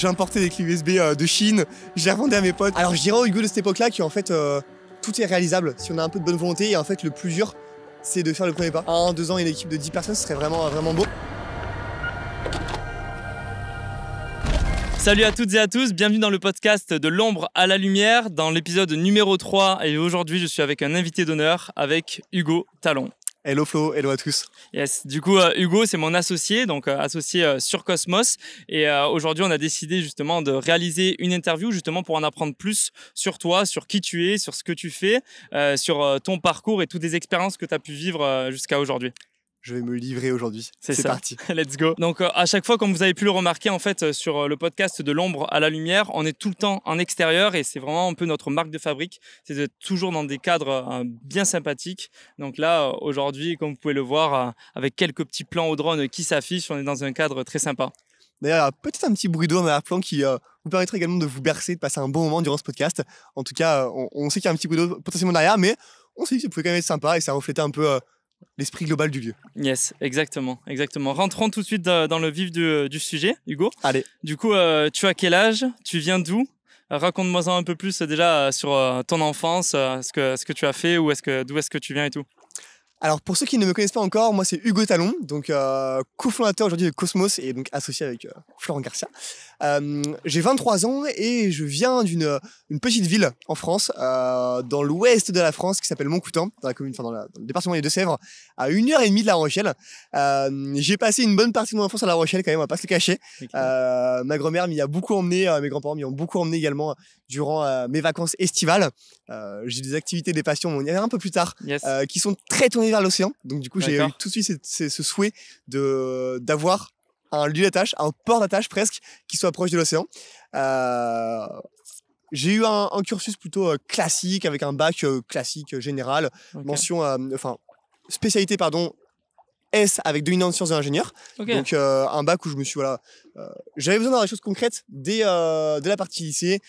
J'ai importé des clés USB de Chine, je les revendais à mes potes. Alors je dirais au Hugo de cette époque-là qu'en fait tout est réalisable si on a un peu de bonne volonté et en fait le plus dur c'est de faire le premier pas. 1, 2 ans une équipe de 10 personnes ce serait vraiment beau. Salut à toutes et à tous, bienvenue dans le podcast de l'ombre à la lumière, dans l'épisode numéro 3 et aujourd'hui je suis avec un invité d'honneur, avec Hugo Talon. Hello Flo, hello à tous. Yes, du coup Hugo c'est mon associé, donc associé sur Cosmos et aujourd'hui on a décidé justement de réaliser une interview justement pour en apprendre plus sur toi, sur qui tu es, sur ce que tu fais, sur ton parcours et toutes les expériences que tu as pu vivre jusqu'à aujourd'hui. Je vais me livrer aujourd'hui. C'est parti. Let's go. Donc à chaque fois, comme vous avez pu le remarquer en fait sur le podcast de l'ombre à la lumière, on est tout le temps en extérieur et c'est vraiment un peu notre marque de fabrique. C'est d'être toujours dans des cadres bien sympathiques. Donc là, aujourd'hui, comme vous pouvez le voir, avec quelques petits plans au drone qui s'affichent, on est dans un cadre très sympa. D'ailleurs, peut-être un petit bruit d'eau en arrière-plan qui vous permettra également de vous bercer, de passer un bon moment durant ce podcast. En tout cas, on sait qu'il y a un petit bruit d'eau potentiellement derrière, mais on s'est dit que ça pouvait quand même être sympa et ça reflétait un peu l'esprit global du lieu. Yes, exactement. Rentrons tout de suite dans le vif du sujet, Hugo. Allez. Du coup, tu as quel âge? Tu viens d'où? Raconte-moi un peu plus déjà sur ton enfance, ce que tu as fait, d'où est-ce que tu viens et tout. Alors pour ceux qui ne me connaissent pas encore, moi c'est Hugo Talon, donc cofondateur aujourd'hui de Cosmos et donc associé avec Florent Garcia. J'ai 23 ans et je viens d'une petite ville en France, dans l'ouest de la France qui s'appelle Montcoutan, dans la commune, dans le département des Deux-Sèvres, à 1h30 de La Rochelle. J'ai passé une bonne partie de mon enfance à La Rochelle quand même, on va pas se le cacher. Okay. Ma grand-mère m'y a beaucoup emmené, mes grands-parents m'y ont beaucoup emmené également durant mes vacances estivales. J'ai des activités, des passions, on y reviendra un peu plus tard, yes. Qui sont très tournées vers l'océan. Donc du coup, j'ai eu tout de suite ce souhait d'avoir un lieu d'attache, un port d'attache presque, qui soit proche de l'océan. J'ai eu un cursus plutôt classique, avec un bac classique général, okay. Mention, spécialité, S avec dominante sciences de l'ingénieur. Okay. Donc un bac où je me suis j'avais besoin d'avoir des choses concrètes dès la partie lycée,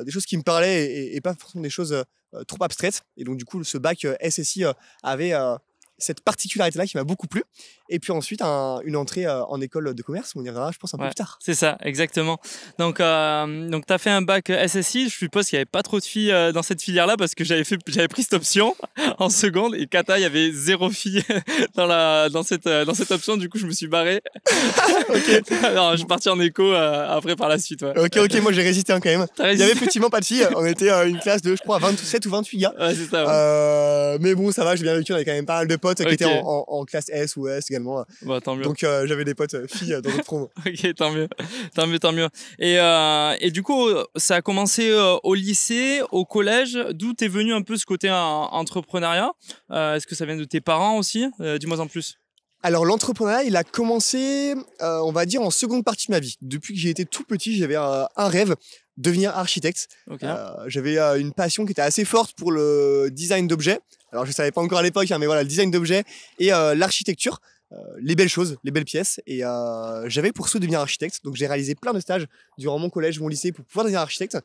des choses qui me parlaient et pas forcément des choses trop abstraites. Et donc du coup ce bac SSI avait cette particularité-là qui m'a beaucoup plu. Et puis ensuite, une entrée en école de commerce, on y reviendra, je pense, un peu plus tard. C'est ça, exactement. Donc tu as fait un bac SSI. Je suppose qu'il n'y avait pas trop de filles dans cette filière-là parce que j'avais pris cette option en seconde. Et Kata, il y avait 0 filles dans cette option. Du coup, je me suis barré. Okay. Alors, je suis parti en éco après par la suite. Ouais. Ok, moi j'ai résisté quand même. Il n'y avait effectivement pas de filles. On était une classe de, je crois, 27 ou 28 gars. Ouais, c'est ça. Ouais. Mais bon, ça va, j'ai bien vécu. On avait quand même pas mal de potes qui étaient en classe S ou S également. Bah, tant mieux. Donc j'avais des potes filles dans notre promo. Ok, tant mieux. Et du coup, ça a commencé au lycée, au collège. D'où t'es venu un peu ce côté entrepreneuriat? Est-ce que ça vient de tes parents aussi? Dis-moi en plus. Alors l'entrepreneuriat, il a commencé, on va dire, en seconde partie de ma vie. Depuis que j'ai été tout petit, j'avais un rêve, devenir architecte. Okay. J'avais une passion qui était assez forte pour le design d'objets. Alors je savais pas encore à l'époque, mais voilà, le design d'objets et l'architecture, les belles choses, les belles pièces. Et j'avais pour souhait de devenir architecte. Donc j'ai réalisé plein de stages durant mon collège, mon lycée pour pouvoir devenir architecte.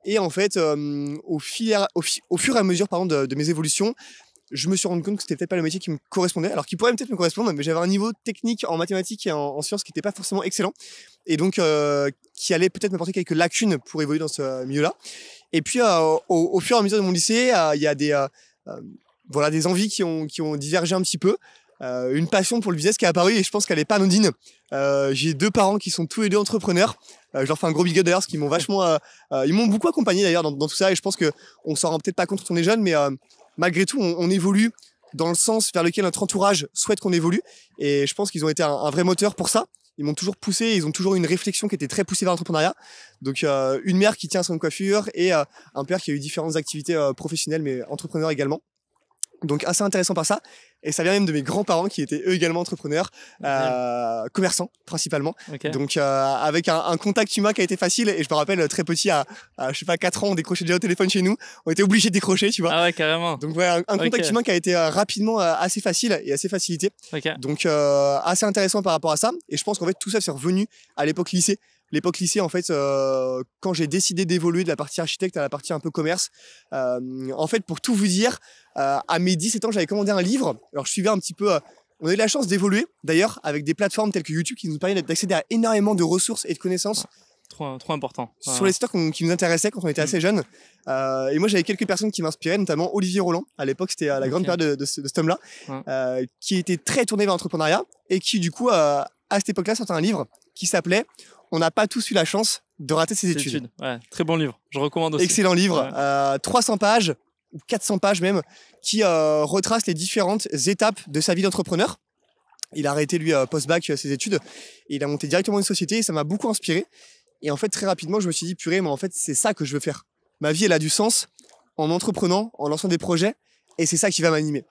Et en fait, au fur et à mesure de mes évolutions, je me suis rendu compte que c'était peut-être pas le métier qui me correspondait, alors qu'il pourrait peut-être me correspondre, mais j'avais un niveau technique en mathématiques et en sciences qui n'était pas forcément excellent, et donc qui allait peut-être m'apporter quelques lacunes pour évoluer dans ce milieu-là. Et puis au fur et à mesure de mon lycée, il y a des envies qui ont divergé un petit peu, une passion pour le business qui est apparue, et je pense qu'elle est pas anodine. J'ai 2 parents qui sont tous les 2 entrepreneurs. Je leur fais un gros big up d'ailleurs, parce qu'ils m'ont ils m'ont beaucoup accompagné d'ailleurs dans tout ça, et je pense que on s'en rend peut-être pas compte quand on est jeune, mais malgré tout, on évolue dans le sens vers lequel notre entourage souhaite qu'on évolue. Et je pense qu'ils ont été un vrai moteur pour ça. Ils m'ont toujours poussé, ils ont toujours eu une réflexion qui était très poussée vers l'entrepreneuriat. Donc une mère qui tient son coiffure et un père qui a eu différentes activités professionnelles, mais entrepreneur également. Donc assez intéressant par ça. Et ça vient même de mes grands-parents qui étaient eux également entrepreneurs, commerçants principalement. Okay. Donc avec un contact humain qui a été facile. Et je me rappelle très petit, à je sais pas 4 ans, on décrochait déjà au téléphone chez nous. On était obligés de décrocher, tu vois. Ah ouais, carrément. Donc ouais, un contact humain qui a été rapidement assez facile et assez facilité. Okay. Donc assez intéressant par rapport à ça. Et je pense qu'en fait tout ça c'est revenu à l'époque lycée. L'époque lycée, en fait, quand j'ai décidé d'évoluer de la partie architecte à la partie un peu commerce, en fait, pour tout vous dire, à mes 17 ans, j'avais commandé un livre. Alors, je suivais un petit peu... on a eu la chance d'évoluer, d'ailleurs, avec des plateformes telles que YouTube qui nous permettent d'accéder à énormément de ressources et de connaissances trop important. Sur les secteurs qui nous intéressaient quand on était assez jeunes. Et moi, j'avais quelques personnes qui m'inspiraient, notamment Olivier Roland. À l'époque, c'était la grande période de cet homme-là, qui était très tourné vers l'entrepreneuriat et qui, du coup, à cette époque-là, sortait un livre qui s'appelait « On n'a pas tous eu la chance de rater ses études ». Ouais, très bon livre, je recommande aussi. Excellent livre, 300 pages, ou 400 pages même, qui retrace les différentes étapes de sa vie d'entrepreneur. Il a arrêté, lui, post-bac, ses études, et il a monté directement une société, et ça m'a beaucoup inspiré. Et en fait, très rapidement, je me suis dit, purée, mais en fait, c'est ça que je veux faire. Ma vie, elle a du sens en entreprenant, en lançant des projets, et c'est ça qui va m'animer.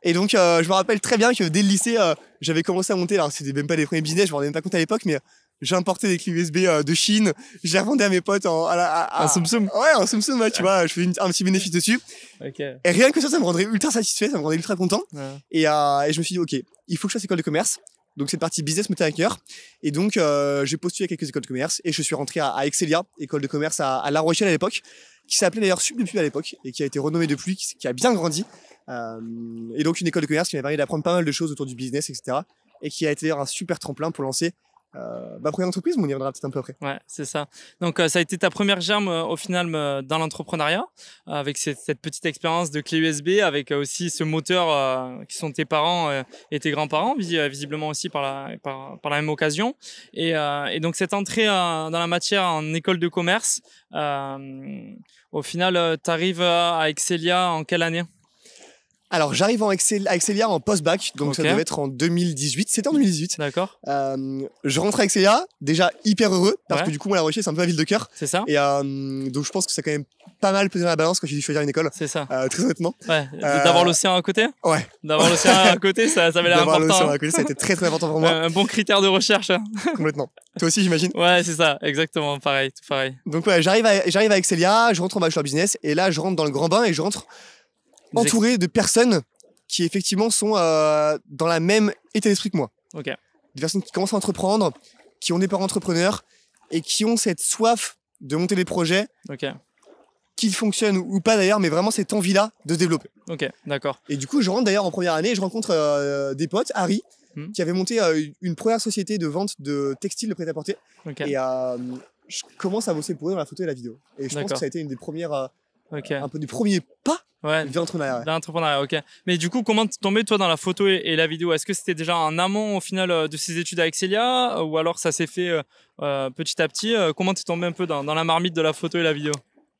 Et donc, je me rappelle très bien que dès le lycée, j'avais commencé à monter, alors c'était même pas les premiers business, je m'en rendais même pas compte à l'époque, mais j'ai importé des clés USB de Chine, je les revendais à mes potes un Soum Soum. Ouais, un Soum Soum, ouais, tu vois, je fais un petit bénéfice dessus. Okay. Et rien que ça me rendrait ultra satisfait, ça me rendrait ultra content. Et je me suis dit, ok, il faut que je fasse école de commerce. Donc cette partie business me tenait à cœur. Et donc j'ai postulé à quelques écoles de commerce et je suis rentré à Excelia, école de commerce à La Rochelle à l'époque, qui s'appelait d'ailleurs Sup depuis à l'époque et qui a été renommée depuis, qui a bien grandi. Et donc une école de commerce qui m'a permis d'apprendre pas mal de choses autour du business, etc. Et qui a été un super tremplin pour lancer ma première entreprise, mais on y reviendra peut-être un peu après. Ouais, c'est ça. Donc ça a été ta première germe au final dans l'entrepreneuriat, avec cette petite expérience de clé USB, avec aussi ce moteur qui sont tes parents et tes grands-parents, visiblement aussi par la même occasion. Et donc cette entrée dans la matière en école de commerce, au final, tu arrives à Excelia en quelle année ? Alors, j'arrive à Excelia en post-bac, donc ça devait être en 2018. C'était en 2018. D'accord. Je rentre à Excelia, déjà hyper heureux, parce que du coup, moi, La Rochelle, c'est un peu ma ville de cœur. C'est ça. Et donc, je pense que ça a quand même pas mal pesé dans la balance quand j'ai dû choisir une école. C'est ça. Très honnêtement. Ouais. D'avoir l'océan à côté. Ouais. D'avoir l'océan à côté, ça avait l'air important. D'avoir l'océan à côté, ça a été très très important pour moi. Un bon critère de recherche. Complètement. Toi aussi, j'imagine. Ouais, c'est ça. Exactement. Pareil, tout pareil. Donc, ouais, j'arrive à Excelia, je rentre en bachelor business, et là, je rentre dans le grand bain et je rentre entouré de personnes qui effectivement sont dans la même état d'esprit que moi. Okay. Des personnes qui commencent à entreprendre, qui ont des parents entrepreneurs et qui ont cette soif de monter des projets, qui fonctionnent ou pas d'ailleurs, mais vraiment cette envie-là de se développer. Ok, d'accord. Et du coup, je rentre d'ailleurs en première année et je rencontre des potes, Harry, qui avait monté une première société de vente de textiles de prêt-à-porter. Et je commence à bosser pour eux dans la photo et la vidéo. Et je pense que ça a été une des premières, un peu des premiers pas. Ouais, l'entrepreneuriat, ok. Mais du coup, comment t'es tombé toi dans la photo et la vidéo ? Est-ce que c'était déjà en amont au final de ces études à Excelia ou alors ça s'est fait petit à petit ? Comment t'es tombé un peu dans la marmite de la photo et la vidéo ?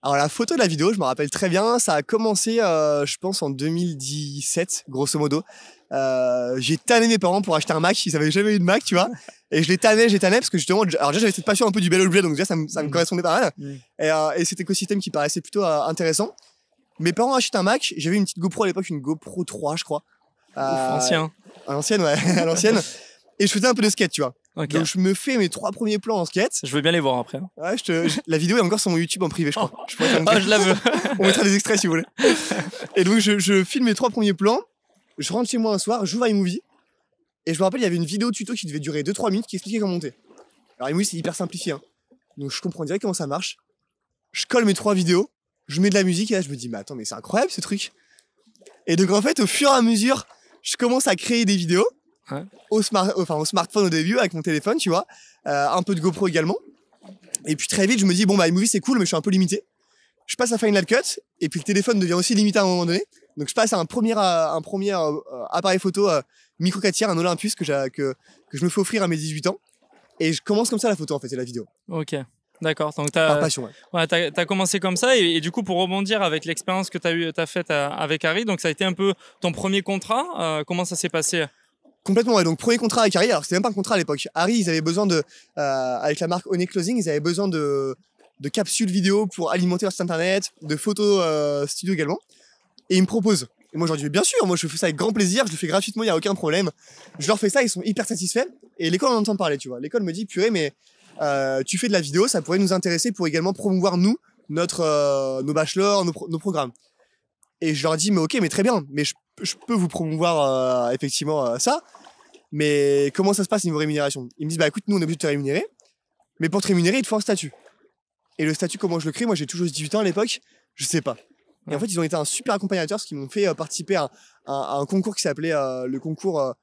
Alors la photo et la vidéo, je me rappelle très bien, ça a commencé je pense en 2017 grosso modo. J'ai tanné mes parents pour acheter un Mac, ils avaient jamais eu de Mac, tu vois. Et je les tannais parce que justement, alors déjà j'avais cette passion un peu du bel objet, donc déjà ça me correspondait pas mal. Et cet écosystème qui paraissait plutôt intéressant. Mes parents achètent un Mac, j'avais une petite GoPro à l'époque, une GoPro 3 je crois. Ancien. À l'ancienne, ouais, à l'ancienne. Et je faisais un peu de skate, tu vois. Donc je me fais mes 3 premiers plans en skate. Je veux bien les voir après. Ouais, la vidéo est encore sur mon YouTube en privé, je crois. Je la veux. On mettra des extraits si vous voulez. Et donc je filme mes 3 premiers plans, je rentre chez moi un soir, j'ouvre iMovie, et je me rappelle, il y avait une vidéo tuto qui devait durer 2-3 minutes qui expliquait comment monter. Alors iMovie c'est hyper simplifié, hein. Donc je comprends direct comment ça marche. Je colle mes 3 vidéos, je mets de la musique et là je me dis mais attends, mais c'est incroyable ce truc. Et donc en fait au fur et à mesure je commence à créer des vidéos au smartphone au début avec mon téléphone, tu vois, un peu de GoPro également. Et puis très vite je me dis bon bah iMovie c'est cool mais je suis un peu limité. Je passe à Final Cut et puis le téléphone devient aussi limité à un moment donné. Donc je passe à un premier appareil photo micro 4 tiers, un Olympus que je me fais offrir à mes 18 ans. Et je commence comme ça la photo en fait et la vidéo. Ok. D'accord, donc par passion. T'as commencé comme ça et du coup pour rebondir avec l'expérience que t'as faite avec Harry, donc ça a été un peu ton premier contrat. Comment ça s'est passé ? Complètement, ouais. Donc premier contrat avec Harry. Alors c'était même pas un contrat à l'époque. Harry, ils avaient besoin avec la marque Honey Clothing, ils avaient besoin de capsules vidéo pour alimenter leur site internet, de photos studio également. Et ils me proposent. Et moi je leur dis bien sûr, moi je fais ça avec grand plaisir, je le fais gratuitement, il y a aucun problème. Je leur fais ça, ils sont hyper satisfaits. Et l'école en entend parler, tu vois. L'école me dit purée mais tu fais de la vidéo, ça pourrait nous intéresser pour également promouvoir nos bachelors, nos programmes. Et je leur dis mais ok, mais très bien, mais je peux vous promouvoir effectivement ça, mais comment ça se passe niveau rémunération ? Ils me disent bah écoute, nous on est obligé de te rémunérer, mais pour te rémunérer il te faut un statut. Et le statut comment je le crée ? Moi j'ai toujours 18 ans à l'époque, je sais pas. Et en fait ils ont été un super accompagnateur, parce qu'ils m'ont fait participer à un concours qui s'appelait le concours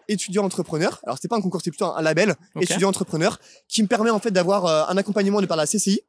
étudiant entrepreneur. Alors c'était pas un concours, c'était plutôt un label étudiant entrepreneur qui me permet en fait d'avoir un accompagnement de par la CCI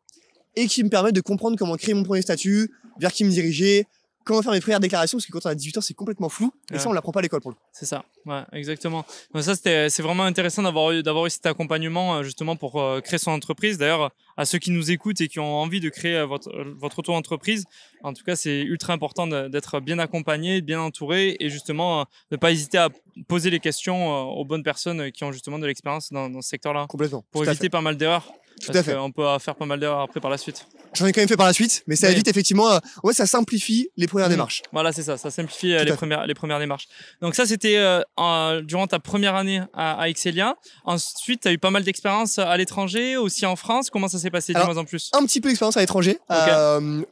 et qui me permet de comprendre comment créer mon premier statut, vers qui me diriger, comment faire mes premières déclarations, parce que quand on a 18 ans c'est complètement flou et ça on l'apprend pas à l'école pour le coup. C'est ça, ouais, exactement. Donc ça c'est vraiment intéressant d'avoir eu cet accompagnement justement pour créer son entreprise. D'ailleurs, à ceux qui nous écoutent et qui ont envie de créer votre auto-entreprise, en tout cas c'est ultra important d'être bien accompagné, bien entouré et justement de ne pas hésiter à poser les questions aux bonnes personnes qui ont justement de l'expérience dans ce secteur-là. Complètement. Pour éviter pas mal d'erreurs. Tout à fait. On peut faire pas mal d'erreurs après par la suite. J'en ai quand même fait par la suite, mais ça évite effectivement. Ça simplifie les premières démarches. Voilà, c'est ça. Ça simplifie les premières démarches. Donc ça, c'était durant ta première année à Excelia. Ensuite, tu as eu pas mal d'expériences à l'étranger, aussi en France. Comment ça s'est passé? Dis-moi en plus. Un petit peu d'expérience à l'étranger.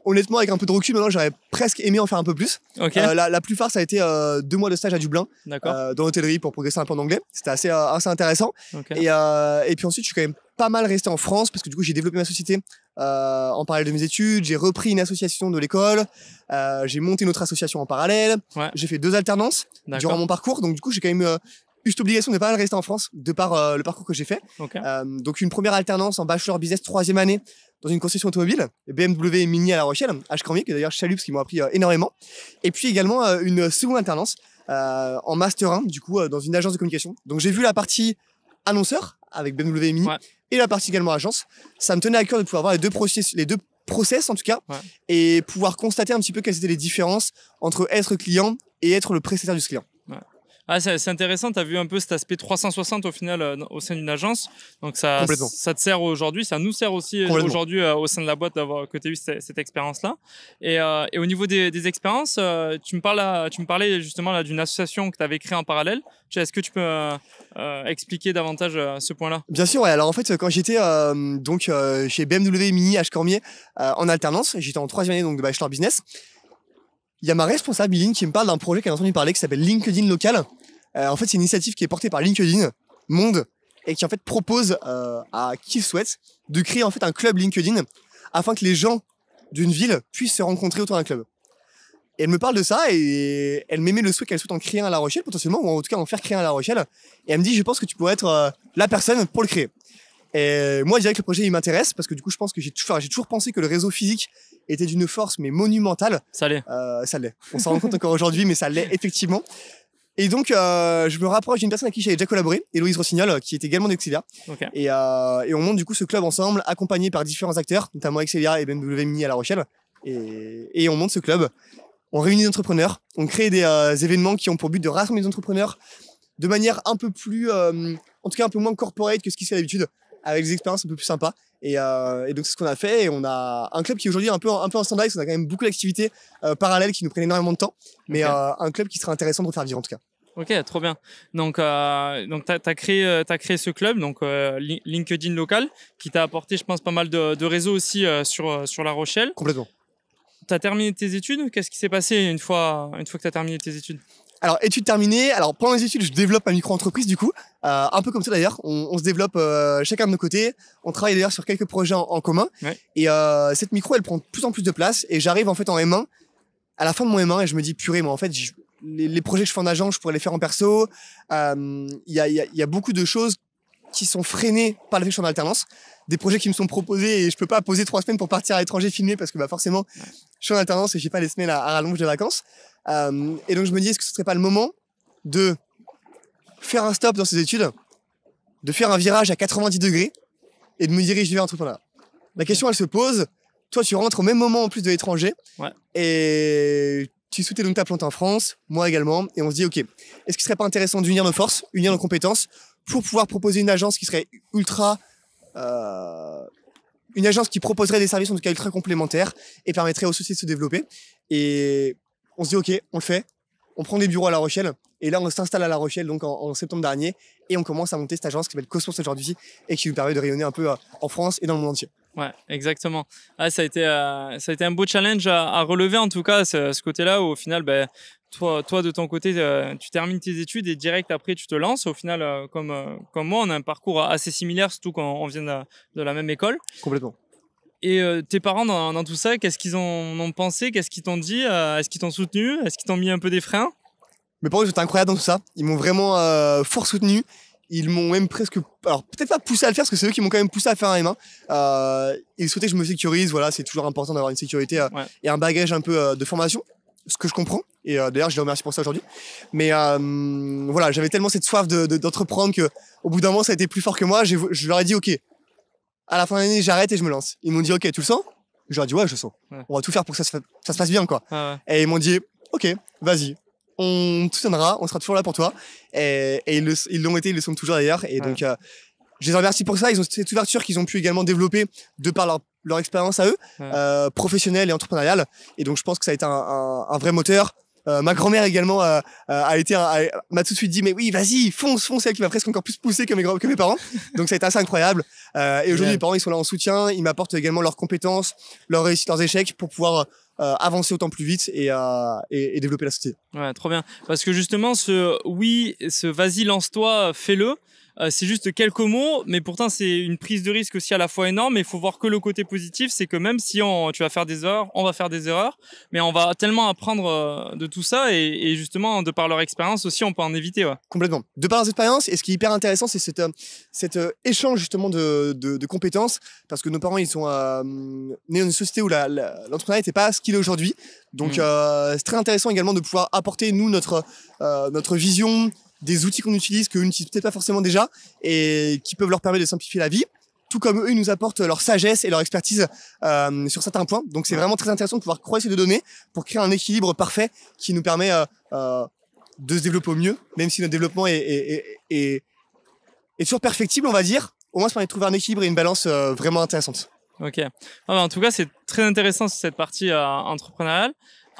Honnêtement, avec un peu de recul, maintenant, j'aurais presque aimé en faire un peu plus. La plupart, ça a été 2 mois de stage à Dublin, dans l'hôtellerie pour progresser un peu en anglais. C'était assez intéressant. Et puis ensuite, je suis quand même pas mal resté en France parce que du coup j'ai développé ma société en parallèle de mes études, j'ai repris une association de l'école, j'ai monté une autre association en parallèle, j'ai fait 2 alternances durant mon parcours, donc du coup j'ai quand même eu cette obligation de pas mal rester en France de par le parcours que j'ai fait. Donc une première alternance en bachelor business 3e année dans une concession automobile, BMW et Mini à La Rochelle, H-Cormier, que d'ailleurs je salue parce qu'ils m'ont appris énormément, et puis également une seconde alternance en master 1 du coup dans une agence de communication. Donc j'ai vu la partie annonceur avec BMW et Mini et la partie également agence. Ça me tenait à cœur de pouvoir voir les deux process en tout cas, et pouvoir constater un petit peu quelles étaient les différences entre être client et être le prestataire du client. C'est intéressant, tu as vu un peu cet aspect 360 au final au sein d'une agence. Donc ça te sert aujourd'hui, ça nous sert aussi aujourd'hui au sein de la boîte que tu as eu cette expérience-là. Et au niveau des expériences, tu me parlais justement là, d'une association que tu avais créée en parallèle. Est-ce que tu peux expliquer davantage ce point-là? Bien sûr, alors en fait quand j'étais chez BMW Mini H-Cormier en alternance, j'étais en 3e année donc, de bachelor business. Il y a ma responsable, Miline, qui me parle d'un projet qu'elle a entendu parler qui s'appelle LinkedIn Local. En fait, c'est une initiative qui est portée par LinkedIn Monde et qui en fait propose à qui le souhaite de créer en fait un club LinkedIn afin que les gens d'une ville puissent se rencontrer autour d'un club. Et elle me parle de ça et elle m'émet le souhait qu'elle souhaite en créer un à La Rochelle potentiellement, ou en tout cas en faire créer un à La Rochelle. Et elle me dit, je pense que tu pourrais être la personne pour le créer. Et moi, je dirais que le projet il m'intéresse parce que du coup, je pense que j'ai toujours pensé que le réseau physique était d'une force mais monumentale. Ça l'est. Ça l'est. On s'en rend compte encore aujourd'hui, mais ça l'est effectivement. Et donc, je me rapproche d'une personne avec qui j'avais déjà collaboré, Héloïse Rossignol, qui est également d'Excelia. Et on monte du coup ce club ensemble, accompagné par différents acteurs, notamment Excelia et BMW Mini à La Rochelle. Et on monte ce club. On réunit des entrepreneurs, on crée des événements qui ont pour but de rassembler des entrepreneurs de manière un peu plus, en tout cas un peu moins corporate que ce qui se fait d'habitude, avec des expériences un peu plus sympas. Et donc c'est ce qu'on a fait, et on a un club qui est aujourd'hui un peu en stand-by, parce qu'on a quand même beaucoup d'activités parallèles qui nous prennent énormément de temps, mais un club qui serait intéressant de refaire vivre en tout cas. Ok, trop bien. Donc t'as créé ce club, donc LinkedIn Local, qui t'a apporté, je pense, pas mal de réseaux aussi sur La Rochelle. Complètement. T'as terminé tes études. Qu'est-ce qui s'est passé une fois que t'as terminé tes études? Alors, études terminées. Alors, pendant les études, je développe ma micro-entreprise, du coup. Un peu comme ça, d'ailleurs. On se développe chacun de nos côtés. On travaille d'ailleurs sur quelques projets en commun. Et cette micro, elle prend de plus en plus de place. Et j'arrive, en fait, en M1, à la fin de mon M1, et je me dis, purée, moi, en fait, les projets que je fais en agence, je pourrais les faire en perso. Il y a beaucoup de choses qui sont freinées par le fait que je suis en alternance. Des projets qui me sont proposés et je peux pas poser 3 semaines pour partir à l'étranger filmer parce que forcément, je suis en alternance et j'ai pas les semaines à rallonge de vacances. Et donc je me dis, est-ce que ce serait pas le moment de faire un stop dans ces études, de faire un virage à 90 degrés et de me diriger vers l'entrepreneuriat. La question, elle se pose. Toi, tu rentres au même moment en plus de l'étranger et tu souhaitais donc ta plante en France, moi également, et on se dit, ok, est-ce qu'il serait pas intéressant d'unir nos forces, unir nos compétences pour pouvoir proposer une agence qui serait une agence qui proposerait des services en tout cas ultra complémentaires et permettrait aux sociétés de se développer. Et on se dit ok, on le fait, on prend des bureaux à La Rochelle et là on s'installe à La Rochelle donc en septembre dernier et on commence à monter cette agence qui s'appelle Cosmos aujourd'hui et qui nous permet de rayonner un peu en France et dans le monde entier. Ouais, exactement. Ça a été un beau challenge à relever en tout cas, ce côté-là où au final, toi de ton côté, tu termines tes études et direct après tu te lances. Au final, comme moi, on a un parcours assez similaire, surtout quand on vient de la même école. Complètement. Et tes parents dans tout ça, qu'est-ce qu'ils en ont pensé? Qu'est-ce qu'ils t'ont dit? Est-ce qu'ils t'ont soutenu? Est-ce qu'ils t'ont mis un peu des freins? Mes parents ils étaient incroyables dans tout ça. Ils m'ont vraiment fort soutenu. Ils m'ont même presque, alors peut-être pas poussé à le faire parce que c'est eux qui m'ont quand même poussé à faire un M1. Ils souhaitaient que je me sécurise. Voilà, c'est toujours important d'avoir une sécurité et un bagage un peu de formation, ce que je comprends. Et d'ailleurs, je les remercie pour ça aujourd'hui. Mais voilà, j'avais tellement cette soif d'entreprendre que au bout d'un moment, ça a été plus fort que moi. Je leur ai dit, ok, à la fin de l'année, j'arrête et je me lance. Ils m'ont dit, ok, tu le sens? Je leur ai dit, ouais, je le sens. On va tout faire pour que ça se passe bien, quoi. Et ils m'ont dit, ok, vas-y. On te soutiendra, on sera toujours là pour toi. Et ils l'ont été, ils le sont toujours d'ailleurs. Et donc, je les remercie pour ça. Ils ont cette ouverture qu'ils ont pu également développer de par leur expérience à eux, professionnelle et entrepreneuriale. Et donc, je pense que ça a été un vrai moteur. Ma grand-mère également m'a tout de suite dit, mais oui, vas-y, fonce, elle qui m'a presque encore plus poussé que mes parents. Donc, ça a été assez incroyable. Et aujourd'hui, mes parents, ils sont là en soutien. Ils m'apportent également leurs compétences, leurs réussites, leurs échecs pour pouvoir avancer autant plus vite et développer la société. Ouais, trop bien. Parce que justement, ce vas-y, lance-toi, fais-le. C'est juste quelques mots, mais pourtant c'est une prise de risque aussi à la fois énorme. Et il faut voir que le côté positif, c'est que même si tu vas faire des erreurs, on va faire des erreurs, mais on va tellement apprendre de tout ça et justement de par leur expérience aussi, on peut en éviter. Ouais. Complètement. De par leurs expériences, et ce qui est hyper intéressant, c'est cet échange justement de compétences, parce que nos parents ils sont nés dans une société où l'entrepreneuriat n'était pas ce qu'il est aujourd'hui. Donc c'est très intéressant également de pouvoir apporter nous notre vision, des outils qu'on utilise, qu'eux n'utilisent peut-être pas forcément déjà, et qui peuvent leur permettre de simplifier la vie, tout comme eux, ils nous apportent leur sagesse et leur expertise sur certains points. Donc c'est vraiment très intéressant de pouvoir croiser ces deux données pour créer un équilibre parfait qui nous permet de se développer au mieux, même si notre développement est toujours perfectible, on va dire. Au moins, ça permet de trouver un équilibre et une balance vraiment intéressante. Ok. En tout cas, c'est très intéressant cette partie entrepreneuriale.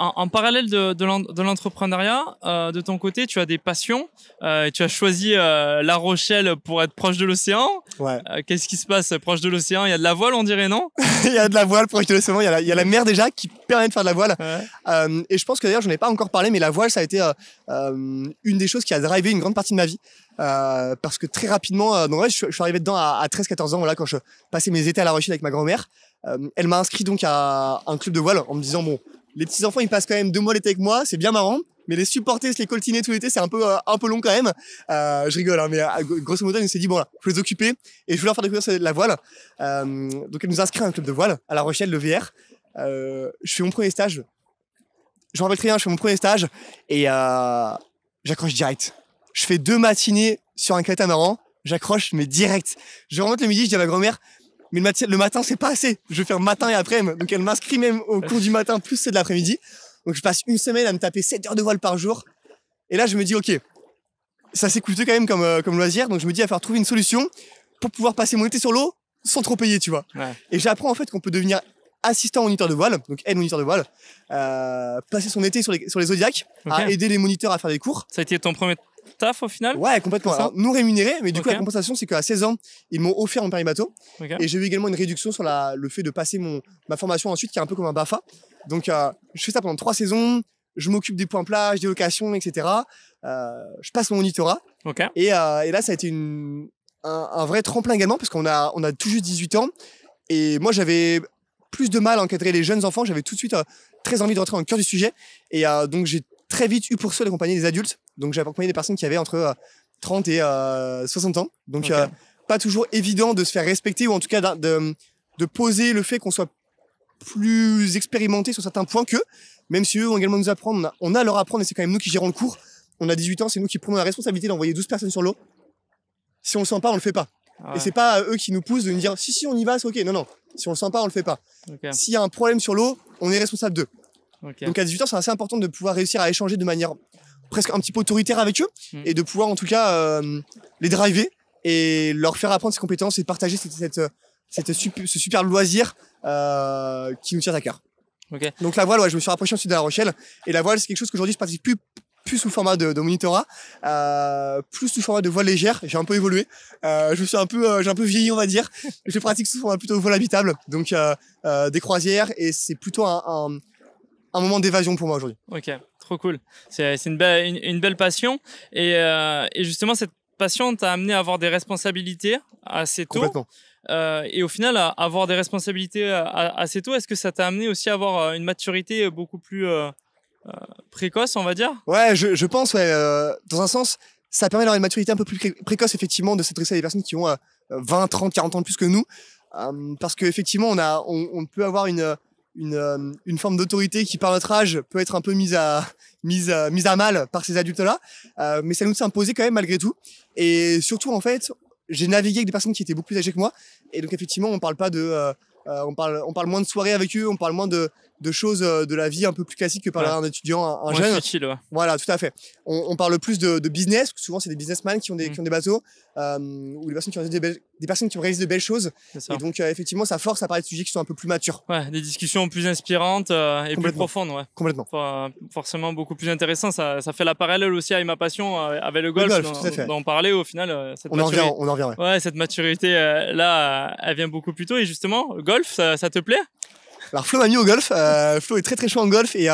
En parallèle de l'entrepreneuriat, de ton côté, tu as des passions. Tu as choisi La Rochelle pour être proche de l'océan. Ouais. Qu'est-ce qui se passe proche de l'océan? Il y a de la voile, on dirait, non? Il y a de la voile proche de l'océan. Il y a la mer déjà qui permet de faire de la voile. Ouais. Et je pense que d'ailleurs, j'en ai pas encore parlé, mais la voile, ça a été une des choses qui a drivé une grande partie de ma vie. Parce que très rapidement, donc ouais, je suis arrivé dedans à 13-14 ans, voilà, quand je passais mes étés à La Rochelle avec ma grand-mère. Elle m'a inscrit donc à un club de voile en me disant, bon, les petits enfants ils passent quand même 2 mois l'été avec moi, c'est bien marrant, mais les supporter, se les coltiner tout l'été, c'est un peu long quand même. Je rigole, hein, mais grosso modo, elle s'est dit bon là, faut les occuper et je veux leur faire découvrir la voile. Donc elle nous inscrit à un club de voile à La Rochelle, le VR. Je fais mon premier stage. Je me rappelle très bien, je fais mon premier stage et j'accroche direct. Je fais 2 matinées sur un catamaran, j'accroche mais direct. Je remonte le midi, je dis à ma grand-mère, mais le matin, c'est pas assez. Je vais faire matin et après-midi. Donc, elle m'inscrit même au cours du matin, plus c'est de l'après-midi. Donc, je passe une semaine à me taper 7 heures de voile par jour. Et là, je me dis, OK, ça s'est coûteux quand même comme loisir. Donc, je me dis, il va falloir trouver une solution pour pouvoir passer mon été sur l'eau sans trop payer, tu vois. Ouais. Et j'apprends en fait qu'on peut devenir assistant moniteur de voile, donc aide moniteur de voile, passer son été sur les Zodiacs, à aider les moniteurs à faire des cours. Ça a été ton premier taf au final? Ouais, complètement. Alors, non rémunéré, mais du coup la compensation c'est qu'à 16 ans ils m'ont offert mon permis bateau et j'ai eu également une réduction sur le fait de passer ma formation ensuite qui est un peu comme un BAFA. Donc je fais ça pendant 3 saisons, je m'occupe des points plages, des locations, etc. Je passe mon monitorat et là ça a été un vrai tremplin également parce qu'on a tout juste 18 ans et moi j'avais plus de mal à encadrer les jeunes enfants, j'avais tout de suite très envie de rentrer dans le cœur du sujet et donc j'ai très vite eu pour ça d'accompagner des adultes. Donc j'ai accompagné des personnes qui avaient entre 30 et 60 ans. Donc pas toujours évident de se faire respecter ou en tout cas de poser le fait qu'on soit plus expérimenté sur certains points qu'eux, même si eux vont également nous apprendre, on a à leur apprendre et c'est quand même nous qui gérons le cours. On a 18 ans, c'est nous qui prenons la responsabilité d'envoyer 12 personnes sur l'eau. Si on le sent pas, on le fait pas. Ouais. Et c'est pas eux qui nous poussent de nous dire si on y va, c'est ok. Non, si on le sent pas, on le fait pas. S'il y a un problème sur l'eau, on est responsable d'eux. Donc à 18 ans, c'est assez important de pouvoir réussir à échanger de manière presque un petit peu autoritaire avec eux et de pouvoir en tout cas les driver et leur faire apprendre ces compétences et de partager ce super loisir qui nous tient à cœur. Donc la voile, je me suis rapproché ensuite de La Rochelle et la voile c'est quelque chose qu'aujourd'hui je pratique plus sous format de monitorat, plus sous format de voile légère. J'ai un peu évolué, j'ai un peu vieilli on va dire. Je pratique sous format plutôt de voile habitable, donc des croisières et c'est plutôt un moment d'évasion pour moi aujourd'hui. Ok, trop cool. C'est une belle passion. Et justement, cette passion t'a amené à avoir des responsabilités assez tôt. Complètement. Et au final, à avoir des responsabilités assez tôt, est-ce que ça t'a amené aussi à avoir une maturité beaucoup plus précoce, on va dire. Ouais, je pense, ouais, dans un sens, ça permet d'avoir une maturité un peu plus précoce, effectivement, de s'adresser à des personnes qui ont 20, 30, 40 ans de plus que nous. Parce qu'effectivement, on peut avoir une forme d'autorité qui, par notre âge, peut être un peu mise à mal par ces adultes-là. Mais ça nous s'est imposé quand même, malgré tout. Et surtout, en fait, j'ai navigué avec des personnes qui étaient beaucoup plus âgées que moi. Et donc, effectivement, on parle pas on parle moins de soirées avec eux, on parle moins de choses de la vie un peu plus classique que parler à un étudiant, un jeune. Futile, ouais. Voilà, tout à fait. On parle plus de business, parce que souvent c'est des businessmen qui ont des bateaux, ou des personnes qui ont réalisé de belles choses. Et donc effectivement, ça force à parler de sujets qui sont un peu plus matures. Ouais, des discussions plus inspirantes et plus profondes, ouais. Complètement. Forcément beaucoup plus intéressant. Ça fait la parallèle aussi avec ma passion avec le golf, dont on parlait au final. On en revient, ouais. Ouais, cette maturité là, elle vient beaucoup plus tôt. Et justement, le golf, ça te plaît? Alors Flo m'a mis au golf. Flo est très très chaud en golf et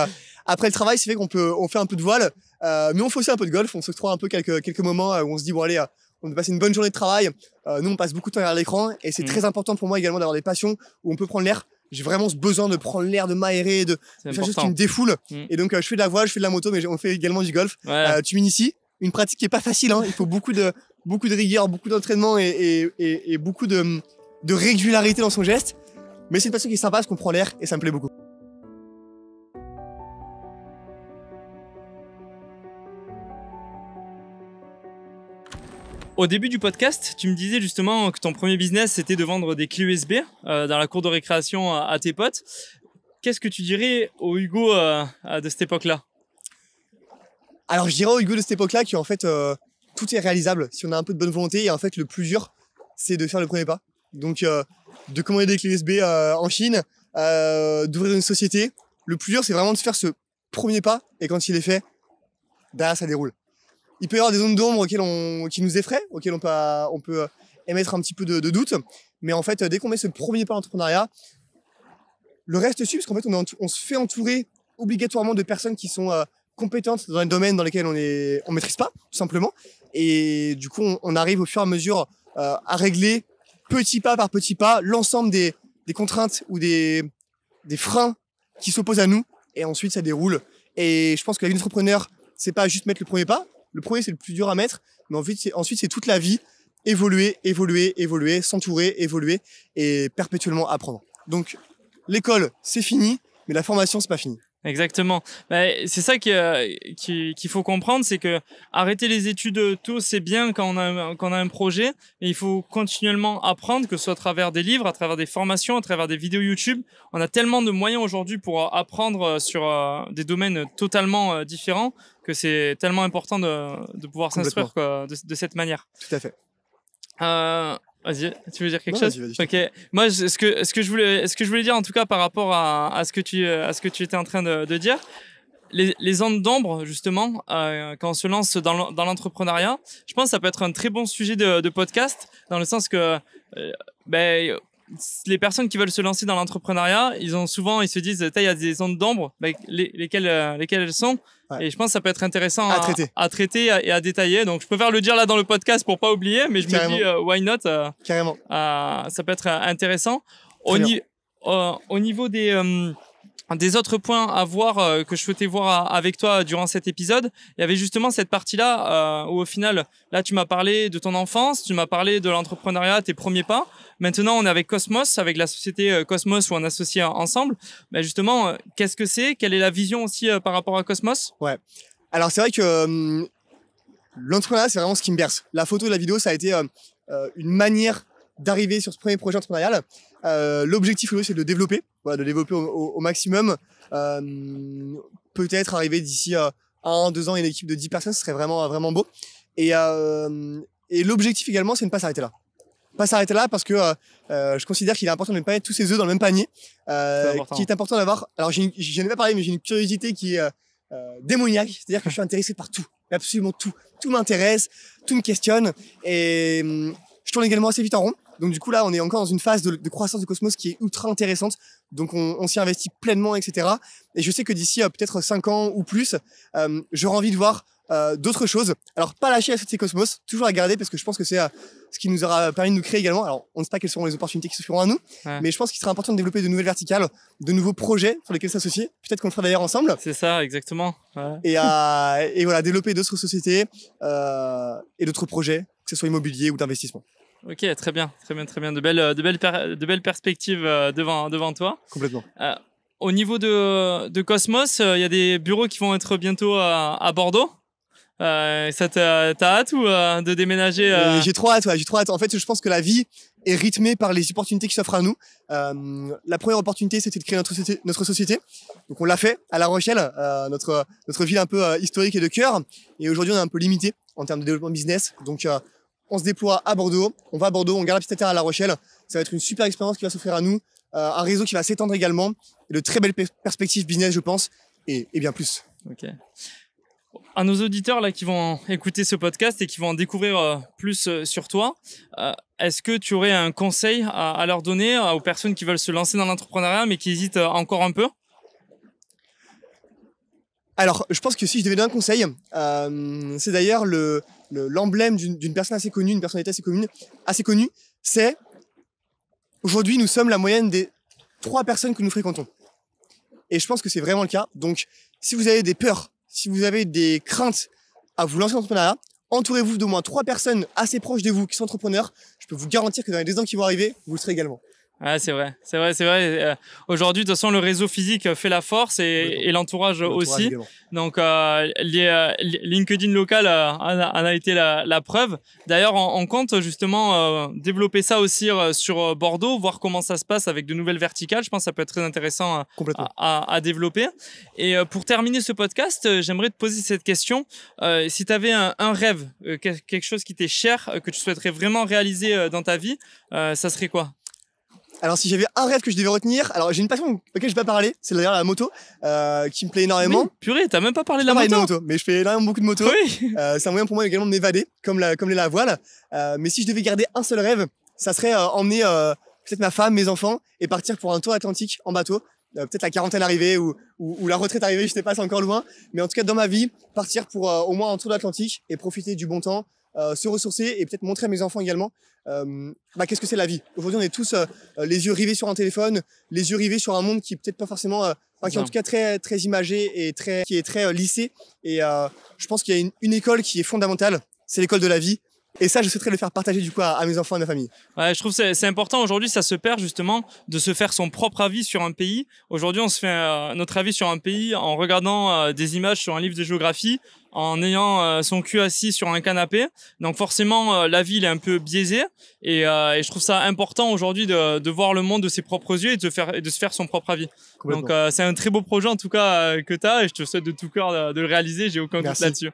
après le travail, c'est fait on fait un peu de voile, mais on fait aussi un peu de golf. On s'octroie un peu quelques moments où on se dit bon allez, on va passer une bonne journée de travail. Nous on passe beaucoup de temps derrière l'écran et c'est très important pour moi également d'avoir des passions où on peut prendre l'air. J'ai vraiment ce besoin de prendre l'air, de m'aérer, de faire des choses qui me défoulent. Et donc je fais de la voile, je fais de la moto, mais on fait également du golf. Ouais. Tu m'inities, une pratique qui est pas facile. Hein. Il faut beaucoup de rigueur, beaucoup d'entraînement et beaucoup de régularité dans son geste. Mais c'est une passion qui est sympa parce qu'on prend l'air et ça me plaît beaucoup. Au début du podcast, tu me disais justement que ton premier business, c'était de vendre des clés USB dans la cour de récréation à tes potes. Qu'est-ce que tu dirais au Hugo de cette époque-là? Alors, je dirais au Hugo de cette époque-là qu'en fait, tout est réalisable si on a un peu de bonne volonté. Et en fait, le plus dur, c'est de faire le premier pas. Donc, de commander des clés USB en Chine, d'ouvrir une société. Le plus dur, c'est vraiment de faire ce premier pas. Et quand il est fait, derrière, ça déroule. Il peut y avoir des zones d'ombre qui nous effraient, auxquelles on peut émettre un petit peu de doute. Mais en fait, dès qu'on met ce premier pas en entrepreneuriat, le reste suit, parce qu'en fait, on se fait entourer obligatoirement de personnes qui sont compétentes dans un domaine dans lequel on maîtrise pas, tout simplement. Et du coup, on arrive au fur et à mesure à régler petit pas par petit pas l'ensemble des contraintes ou des freins qui s'opposent à nous. Et ensuite, ça déroule. Et je pense que la vie d'entrepreneur, c'est pas juste mettre le premier pas. Le premier, c'est le plus dur à mettre. Mais ensuite, c'est toute la vie. Évoluer, s'entourer, évoluer et perpétuellement apprendre. Donc, l'école, c'est fini, mais la formation, c'est pas fini. Exactement. C'est ça qu'il faut comprendre, c'est que arrêter les études tôt, c'est bien quand on a un projet, et il faut continuellement apprendre, que ce soit à travers des livres, à travers des formations, à travers des vidéos YouTube. On a tellement de moyens aujourd'hui pour apprendre sur des domaines totalement différents que c'est tellement important de pouvoir s'instruire de cette manière. Tout à fait. Vas-y, tu veux dire quelque chose? Vas-y. Ok. Moi, ce que je voulais dire en tout cas par rapport à ce que tu étais en train de dire, les ondes d'ombre justement, quand on se lance dans l'entrepreneuriat, je pense que ça peut être un très bon sujet de podcast, dans le sens que les personnes qui veulent se lancer dans l'entrepreneuriat, ils se disent, il y a des ondes d'ombre, lesquelles elles sont. Ouais. Et je pense que ça peut être intéressant à traiter et à détailler. Donc, je préfère le dire là dans le podcast pour pas oublier, mais je me dis, why not? Carrément. Ça peut être intéressant. Au niveau des autres points à voir que je souhaitais voir avec toi durant cet épisode, il y avait justement cette partie-là où au final, là, tu m'as parlé de ton enfance, tu m'as parlé de l'entrepreneuriat, tes premiers pas. Maintenant, on est avec Cosmos, avec la société Cosmos où on associe ensemble. Justement, qu'est-ce que c'est? Quelle est la vision aussi par rapport à Cosmos? Ouais. Alors, c'est vrai que l'entrepreneuriat, c'est vraiment ce qui me berce. La photo et la vidéo, ça a été une manière d'arriver sur ce premier projet entrepreneurial. L'objectif, c'est de le développer, de le développer au maximum. Peut-être arriver d'ici 1-2 ans une équipe de 10 personnes, ce serait vraiment, vraiment beau. Et l'objectif également, c'est de ne pas s'arrêter là. Pas s'arrêter là parce que je considère qu'il est important de ne pas mettre tous ses œufs dans le même panier. Qu'il est important d'avoir. Alors, j'en ai pas parlé, mais j'ai une curiosité qui est démoniaque. C'est-à-dire que je suis intéressé par tout. Absolument tout. Tout m'intéresse, tout me questionne. Et je tourne également assez vite en rond. Donc du coup là, on est encore dans une phase de croissance de Cosmos qui est ultra intéressante. Donc on s'y investit pleinement, etc. Et je sais que d'ici peut-être 5 ans ou plus, j'aurai envie de voir d'autres choses. Alors, pas lâcher la société Cosmos, toujours à garder parce que je pense que c'est ce qui nous aura permis de nous créer également. Alors, on ne sait pas quelles seront les opportunités qui se feront à nous, mais je pense qu'il sera important de développer de nouvelles verticales, de nouveaux projets sur lesquels s'associer. Peut-être qu'on le fera d'ailleurs ensemble. C'est ça, exactement. Ouais. Et voilà, développer d'autres sociétés et d'autres projets, que ce soit immobilier ou d'investissement. Ok, très bien. De belles perspectives devant toi. Complètement. Au niveau de Cosmos, il y a des bureaux qui vont être bientôt à Bordeaux. Ça t'as hâte ou de déménager J'ai trop hâte. En fait, je pense que la vie est rythmée par les opportunités qui s'offrent à nous. La première opportunité, c'était de créer notre société. Donc, on l'a fait à La Rochelle, notre ville un peu historique et de cœur. Et aujourd'hui, on est un peu limité en termes de développement business. Donc, on se déploie à Bordeaux. On va à Bordeaux, on garde la petite terre à La Rochelle. Ça va être une super expérience qui va s'offrir à nous. Un réseau qui va s'étendre également. Et de très belles perspectives business, je pense. Et bien plus. Ok. À nos auditeurs là qui vont écouter ce podcast et qui vont en découvrir plus sur toi, est-ce que tu aurais un conseil à leur donner aux personnes qui veulent se lancer dans l'entrepreneuriat mais qui hésitent encore un peu? Alors, je pense que si je devais donner un conseil, c'est d'ailleurs l'emblème d'une personne assez connue, une personnalité assez connue, c'est aujourd'hui nous sommes la moyenne des 3 personnes que nous fréquentons. Et je pense que c'est vraiment le cas. Donc, si vous avez des peurs, si vous avez des craintes à vous lancer dans l'entrepreneuriat, entourez-vous d'au moins 3 personnes assez proches de vous qui sont entrepreneurs. Je peux vous garantir que dans les 2 ans qui vont arriver, vous le serez également. Ah, c'est vrai. Aujourd'hui, de toute façon, le réseau physique fait la force et l'entourage aussi. Également. Donc, LinkedIn local en a été la preuve. D'ailleurs, on compte justement développer ça aussi sur Bordeaux, voir comment ça se passe avec de nouvelles verticales. Je pense que ça peut être très intéressant à développer. Et pour terminer ce podcast, j'aimerais te poser cette question. Si tu avais un rêve, quelque chose qui t'est cher, que tu souhaiterais vraiment réaliser dans ta vie, ça serait quoi? Alors, si j'avais un rêve que je devais retenir, alors j'ai une passion laquelle je vais pas parler, c'est d'ailleurs la moto, qui me plaît énormément. Oui, purée, t'as même pas parlé de la moto. Mais je fais énormément beaucoup de motos. Oui. C'est un moyen pour moi également de m'évader, comme la voile. Mais si je devais garder un seul rêve, ça serait emmener peut-être ma femme, mes enfants, et partir pour un tour atlantique en bateau. Peut-être la quarantaine arrivée ou la retraite arrivée, je sais pas, c'est encore loin. Mais en tout cas, dans ma vie, partir pour au moins un tour d'Atlantique et profiter du bon temps, se ressourcer et peut-être montrer à mes enfants également qu'est-ce que c'est la vie. Aujourd'hui, on est tous les yeux rivés sur un téléphone, les yeux rivés sur un monde qui est peut-être pas forcément, qui est en tout cas très très imagé et qui est très lissé. Et je pense qu'il y a une école qui est fondamentale, c'est l'école de la vie. Et ça, je souhaiterais le faire partager du coup à mes enfants et à ma famille. Ouais, je trouve que c'est important. Aujourd'hui, ça se perd justement de se faire son propre avis sur un pays. Aujourd'hui, on se fait notre avis sur un pays en regardant des images sur un livre de géographie, en ayant son cul assis sur un canapé. Donc forcément, la vie, elle est un peu biaisée. Et je trouve ça important aujourd'hui de voir le monde de ses propres yeux et de se faire son propre avis. Donc c'est un très beau projet en tout cas que tu as et je te souhaite de tout cœur de le réaliser. J'ai aucun doute là-dessus.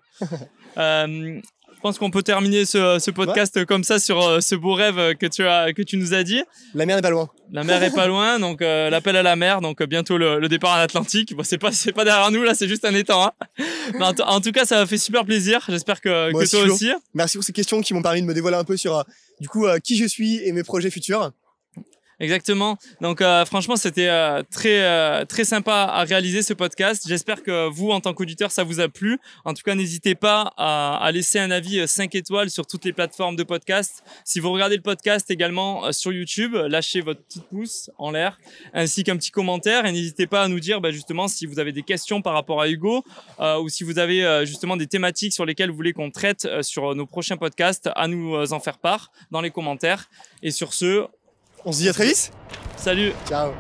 Je pense qu'on peut terminer ce podcast comme ça sur ce beau rêve que tu nous as dit. La mer n'est pas loin. La mer est pas loin, donc l'appel à la mer, donc bientôt le départ en Atlantique. Bon, c'est pas derrière nous là, c'est juste un étang. Hein. Mais en tout cas, ça m'a fait super plaisir. J'espère que toi aussi. Merci pour ces questions qui m'ont permis de me dévoiler un peu sur qui je suis et mes projets futurs. Exactement. Donc franchement, c'était très sympa à réaliser ce podcast. J'espère que vous, en tant qu'auditeur, ça vous a plu. En tout cas, n'hésitez pas à laisser un avis 5 étoiles sur toutes les plateformes de podcast. Si vous regardez le podcast également sur YouTube, lâchez votre petit pouce en l'air, ainsi qu'un petit commentaire. Et n'hésitez pas à nous dire justement si vous avez des questions par rapport à Hugo ou si vous avez justement des thématiques sur lesquelles vous voulez qu'on traite sur nos prochains podcasts, à nous en faire part dans les commentaires. Et sur ce, on se dit à très vite. Salut. Ciao.